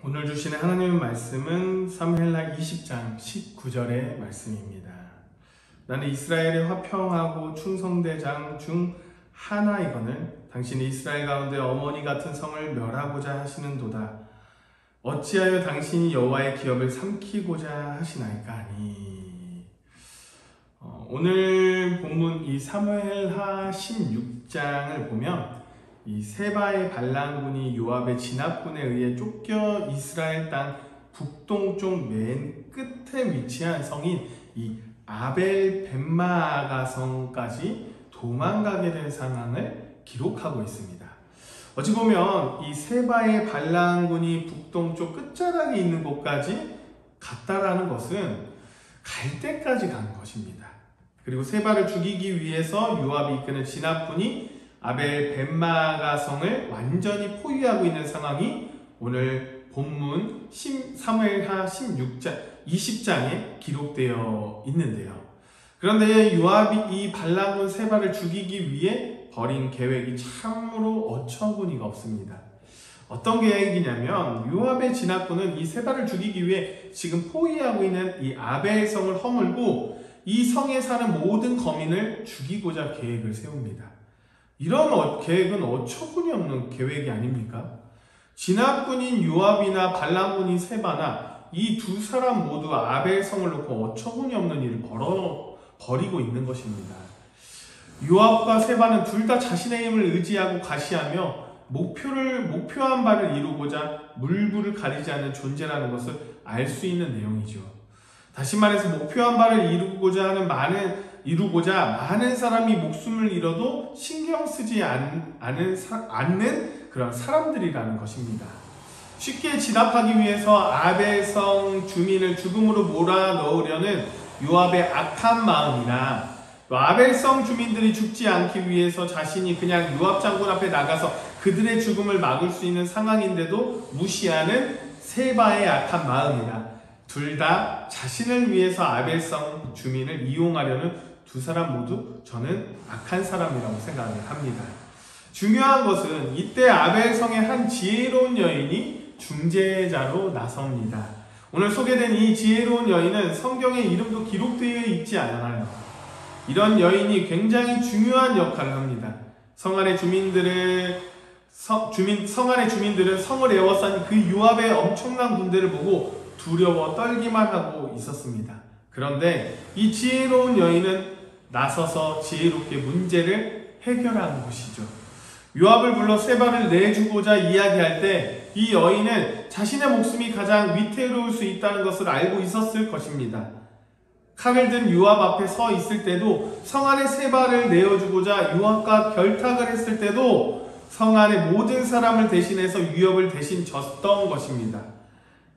오늘 주시는 하나님의 말씀은 사무엘하 20장 19절의 말씀입니다. 나는 이스라엘의 화평하고 충성대장 중 하나이거늘 당신이 이스라엘 가운데 어머니 같은 성을 멸하고자 하시는도다. 어찌하여 당신이 여호와의 기업을 삼키고자 하시나이까 하니. 오늘 본문 이 사무엘하 16장을 보면 이 세바의 반란군이 요압의 진압군에 의해 쫓겨 이스라엘 땅 북동쪽 맨 끝에 위치한 성인 이 아벨 벳마아가 성까지 도망가게 된 상황을 기록하고 있습니다. 어찌 보면 이 세바의 반란군이 북동쪽 끝자락에 있는 곳까지 갔다라는 것은 갈 때까지 간 것입니다. 그리고 세바를 죽이기 위해서 요압이 이끄는 진압군이 아벨 벳마아가 성을 완전히 포위하고 있는 상황이 오늘 본문 사무엘하 20장에 기록되어 있는데요. 그런데 요압이 이 반란군 세바를 죽이기 위해 벌인 계획이 참으로 어처구니가 없습니다. 어떤 계획이냐면 요압의 진압군은 이 세바를 죽이기 위해 지금 포위하고 있는 이 아벨성을 허물고 이 성에 사는 모든 거민을 죽이고자 계획을 세웁니다. 이런 계획은 어처구니 없는 계획이 아닙니까? 진압군인 요압이나 반란군인 세바나 이 두 사람 모두 아벨성을 놓고 어처구니 없는 일을 벌이고 있는 것입니다. 요압과 세바는 둘 다 자신의 힘을 의지하고 과시하며 목표한 바를 이루고자 물불을 가리지 않는 존재라는 것을 알 수 있는 내용이죠. 다시 말해서 목표한 바를 이루고자 많은 사람이 목숨을 잃어도 신경 쓰지 않는 그런 사람들이라는 것입니다. 쉽게 진압하기 위해서 아벨성 주민을 죽음으로 몰아넣으려는 요압의 악한 마음이나 또 아벨성 주민들이 죽지 않기 위해서 자신이 그냥 요압 장군 앞에 나가서 그들의 죽음을 막을 수 있는 상황인데도 무시하는 세바의 악한 마음이나 둘 다 자신을 위해서 아벨성 주민을 이용하려는 두 사람 모두 저는 악한 사람이라고 생각을 합니다. 중요한 것은 이때 아벨성의 한 지혜로운 여인이 중재자로 나섭니다. 오늘 소개된 이 지혜로운 여인은 성경에 이름도 기록되어 있지 않아요. 이런 여인이 굉장히 중요한 역할을 합니다. 성 안의 주민들은 성을 에워싼 그 요압의 엄청난 군대를 보고 두려워 떨기만 하고 있었습니다. 그런데 이 지혜로운 여인은 나서서 지혜롭게 문제를 해결하는 것이죠. 요압을 불러 세바를 내주고자 이야기할 때 이 여인은 자신의 목숨이 가장 위태로울 수 있다는 것을 알고 있었을 것입니다. 칼을 든 요압 앞에 서 있을 때도 성 안의 세바를 내어주고자 요압과 결탁을 했을 때도 성 안의 모든 사람을 대신해서 위협을 대신 졌던 것입니다.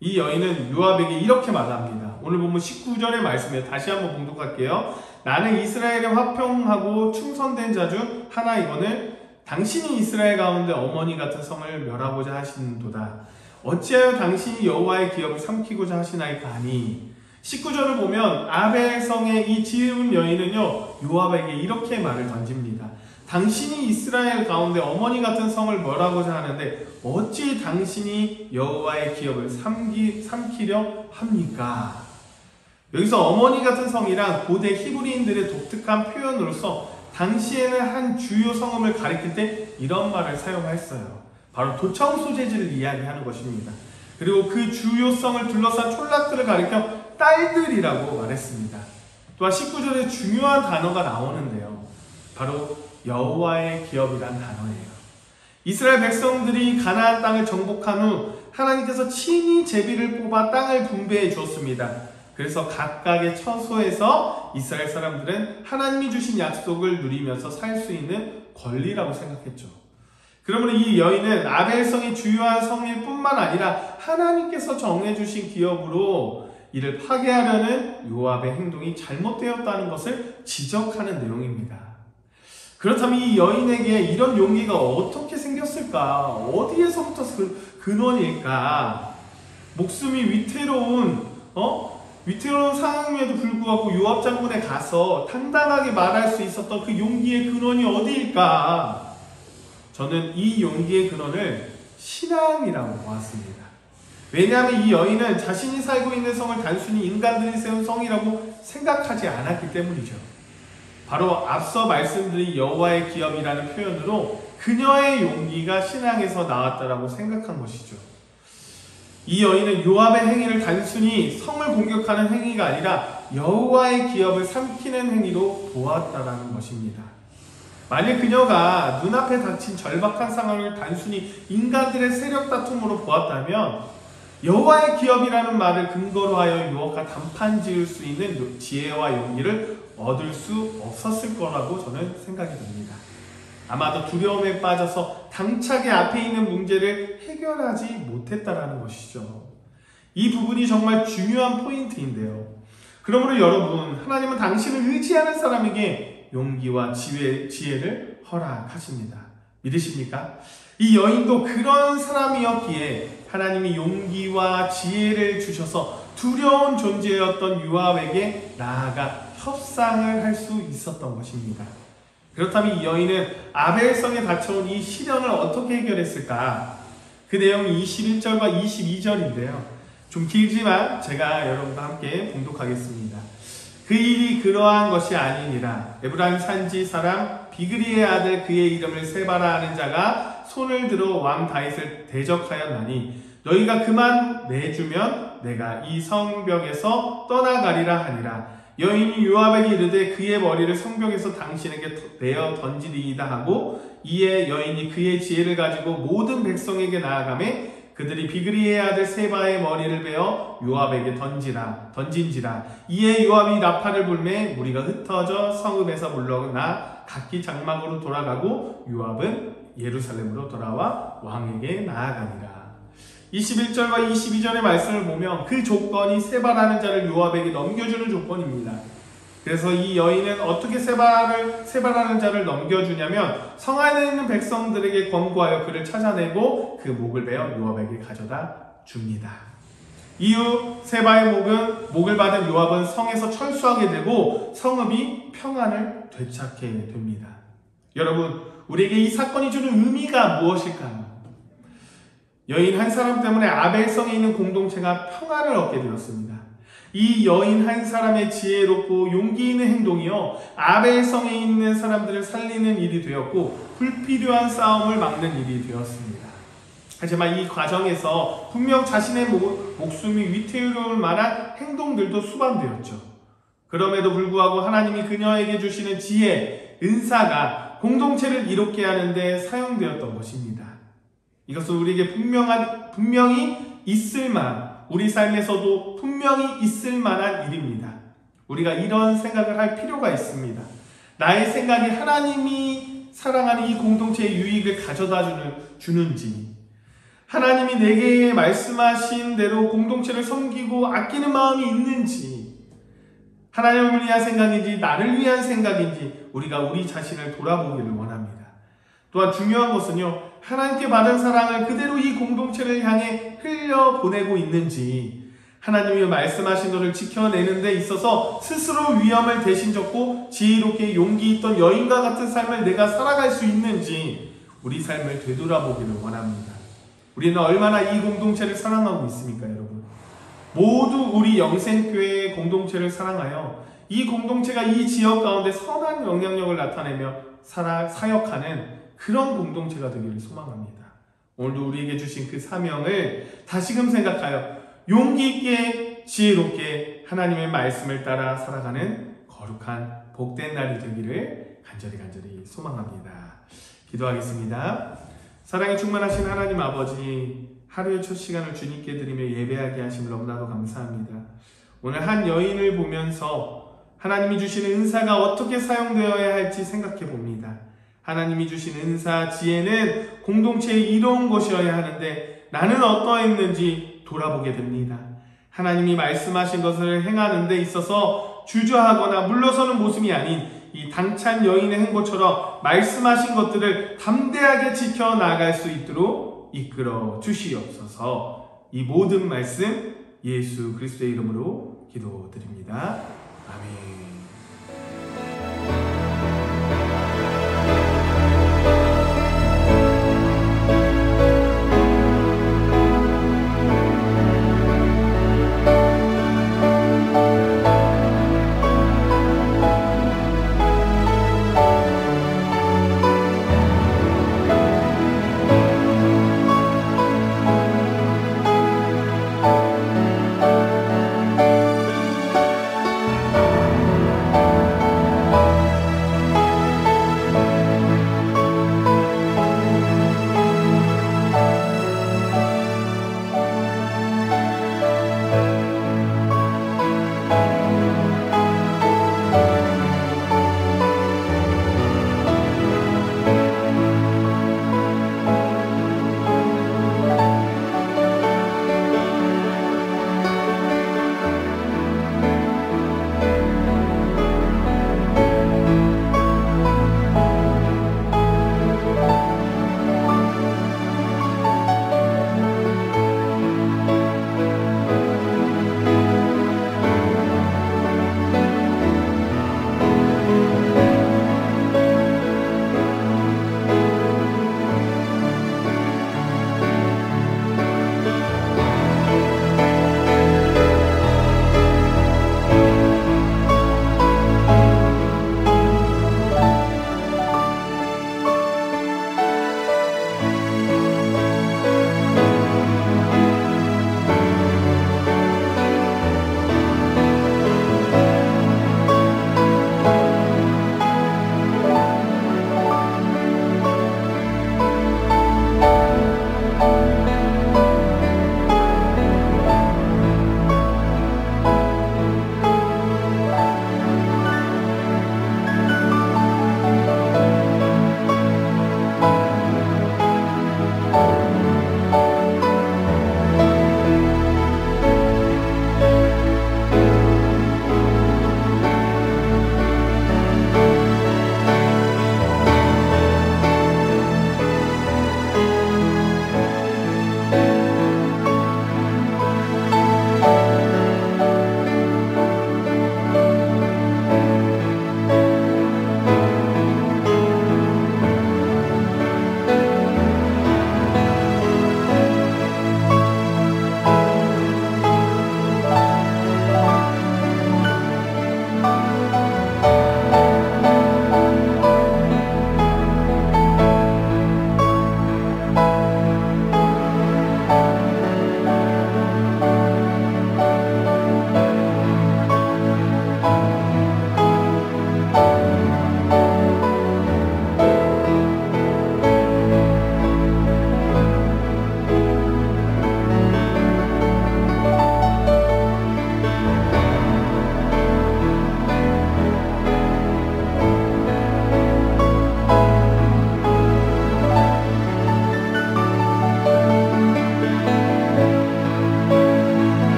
이 여인은 요압에게 이렇게 말합니다. 오늘 보면 19절의 말씀에 다시 한번 봉독할게요. 나는 이스라엘의 화평하고 충성된 자 중 하나이거늘 당신이 이스라엘 가운데 어머니 같은 성을 멸하고자 하시는도다. 어찌하여 당신이 여호와의 기업을 삼키고자 하시나이까 하니. 19절을 보면 아벨성의 이 지혜로운 여인은요 요압에게 이렇게 말을 던집니다. 당신이 이스라엘 가운데 어머니 같은 성을 멸하고자 하는데 어찌 당신이 여호와의 기업을 삼키려 합니까? 여기서 어머니 같은 성이란 고대 히브리인들의 독특한 표현으로서 당시에는 한 주요 성읍을 가리킬 때 이런 말을 사용했어요. 바로 도청 소재지를 이야기하는 것입니다. 그리고 그 주요 성을 둘러싼 촌락들을 가리켜 딸들이라고 말했습니다. 또한 19절에 중요한 단어가 나오는데요. 바로 여호와의 기업이란 단어예요. 이스라엘 백성들이 가나안 땅을 정복한 후 하나님께서 친히 제비를 뽑아 땅을 분배해 주었습니다. 그래서 각각의 처소에서 이스라엘 사람들은 하나님이 주신 약속을 누리면서 살 수 있는 권리라고 생각했죠. 그러므로 이 여인은 아벨성이 주요한 성일 뿐만 아니라 하나님께서 정해주신 기업으로 이를 파괴하려는 요압의 행동이 잘못되었다는 것을 지적하는 내용입니다. 그렇다면 이 여인에게 이런 용기가 어떻게 생겼을까? 어디에서부터 근원일까? 목숨이 위태로운 상황임에도 불구하고 요압 장군에 가서 당당하게 말할 수 있었던 그 용기의 근원이 어디일까? 저는 이 용기의 근원을 신앙이라고 보았습니다. 왜냐하면 이 여인은 자신이 살고 있는 성을 단순히 인간들이 세운 성이라고 생각하지 않았기 때문이죠. 바로 앞서 말씀드린 여호와의 기업이라는 표현으로 그녀의 용기가 신앙에서 나왔다라고 생각한 것이죠. 이 여인은 요압의 행위를 단순히 성을 공격하는 행위가 아니라 여호와의 기업을 삼키는 행위로 보았다라는 것입니다. 만일 그녀가 눈앞에 닥친 절박한 상황을 단순히 인간들의 세력 다툼으로 보았다면 여호와의 기업이라는 말을 근거로 하여 유혹과 단판 지을 수 있는 지혜와 용기를 얻을 수 없었을 거라고 저는 생각이 듭니다. 아마도 두려움에 빠져서 당차게 앞에 있는 문제를 해결하지 못했다라는 것이죠. 이 부분이 정말 중요한 포인트인데요. 그러므로 여러분, 하나님은 당신을 의지하는 사람에게 용기와 지혜를 허락하십니다. 믿으십니까? 이 여인도 그런 사람이었기에 하나님이 용기와 지혜를 주셔서 두려운 존재였던 요압에게 나아가 협상을 할 수 있었던 것입니다. 그렇다면 이 여인은 아벨성에 갇혀온 이 시련을 어떻게 해결했을까? 그 내용이 21절과 22절인데요. 좀 길지만 제가 여러분과 함께 봉독하겠습니다. 그 일이 그러한 것이 아니니라. 에브라임 산지 사람 비그리의 아들 그의 이름을 세바라 하는 자가 손을 들어 왕 다윗을 대적하였나니 너희가 그만 내주면 내가 이 성벽에서 떠나가리라 하니라. 여인이 요압에게 이르되 그의 머리를 성벽에서 당신에게 내어 던지리이다 하고 이에 여인이 그의 지혜를 가지고 모든 백성에게 나아가매 그들이 비그리의 아들 세바의 머리를 베어 요압에게 던진지라. 이에 요압이 나팔을 불매 무리가 흩어져 성읍에서 물러나 각기 장막으로 돌아가고 요압은 예루살렘으로 돌아와 왕에게 나아가니라. 21절과 22절의 말씀을 보면 그 조건이 세바라는 자를 요압에게 넘겨주는 조건입니다. 그래서 이 여인은 어떻게 세바라는 자를 넘겨주냐면 성 안에 있는 백성들에게 권고하여 그를 찾아내고 그 목을 베어 요압에게 가져다 줍니다. 이후 세바의 목을 받은 요압은 성에서 철수하게 되고 성읍이 평안을 되찾게 됩니다. 여러분, 우리에게 이 사건이 주는 의미가 무엇일까요? 여인 한 사람 때문에 아벨성에 있는 공동체가 평안을 얻게 되었습니다. 이 여인 한 사람의 지혜롭고 용기 있는 행동이요 아벨성에 있는 사람들을 살리는 일이 되었고 불필요한 싸움을 막는 일이 되었습니다. 하지만 이 과정에서 분명 자신의 목숨이 위태로울 만한 행동들도 수반되었죠. 그럼에도 불구하고 하나님이 그녀에게 주시는 지혜, 은사가 공동체를 이롭게 하는데 사용되었던 것입니다. 이것은 우리에게 분명히 있을 만한, 우리 삶에서도 분명히 있을 만한 일입니다. 우리가 이런 생각을 할 필요가 있습니다. 나의 생각이 하나님이 사랑하는 이 공동체의 유익을 가져다 주는지, 하나님이 내게 말씀하신 대로 공동체를 섬기고 아끼는 마음이 있는지, 하나님을 위한 생각인지 나를 위한 생각인지 우리가 우리 자신을 돌아보기를 원합니다. 또한 중요한 것은요, 하나님께 받은 사랑을 그대로 이 공동체를 향해 흘려보내고 있는지, 하나님이 말씀하신 것을 지켜내는 데 있어서 스스로 위험을 대신 졌고 지혜롭게 용기 있던 여인과 같은 삶을 내가 살아갈 수 있는지 우리 삶을 되돌아보기를 원합니다. 우리는 얼마나 이 공동체를 사랑하고 있습니까, 여러분? 모두 우리 영생교회의 공동체를 사랑하여 이 공동체가 이 지역 가운데 선한 영향력을 나타내며 사역하는 그런 공동체가 되기를 소망합니다. 오늘도 우리에게 주신 그 사명을 다시금 생각하여 용기 있게 지혜롭게 하나님의 말씀을 따라 살아가는 거룩한 복된 날이 되기를 간절히 소망합니다. 기도하겠습니다. 사랑이 충만하신 하나님 아버지, 하루의 첫 시간을 주님께 드리며 예배하게 하심을 너무나도 감사합니다. 오늘 한 여인을 보면서 하나님이 주시는 은사가 어떻게 사용되어야 할지 생각해 봅니다. 하나님이 주신 은사, 지혜는 공동체에 이로운 것이어야 하는데 나는 어떠했는지 돌아보게 됩니다. 하나님이 말씀하신 것을 행하는 데 있어서 주저하거나 물러서는 모습이 아닌 이 당찬 여인의 행보처럼 말씀하신 것들을 담대하게 지켜나갈 수 있도록 이끌어 주시옵소서. 이 모든 말씀 예수 그리스도의 이름으로 기도드립니다. 아멘.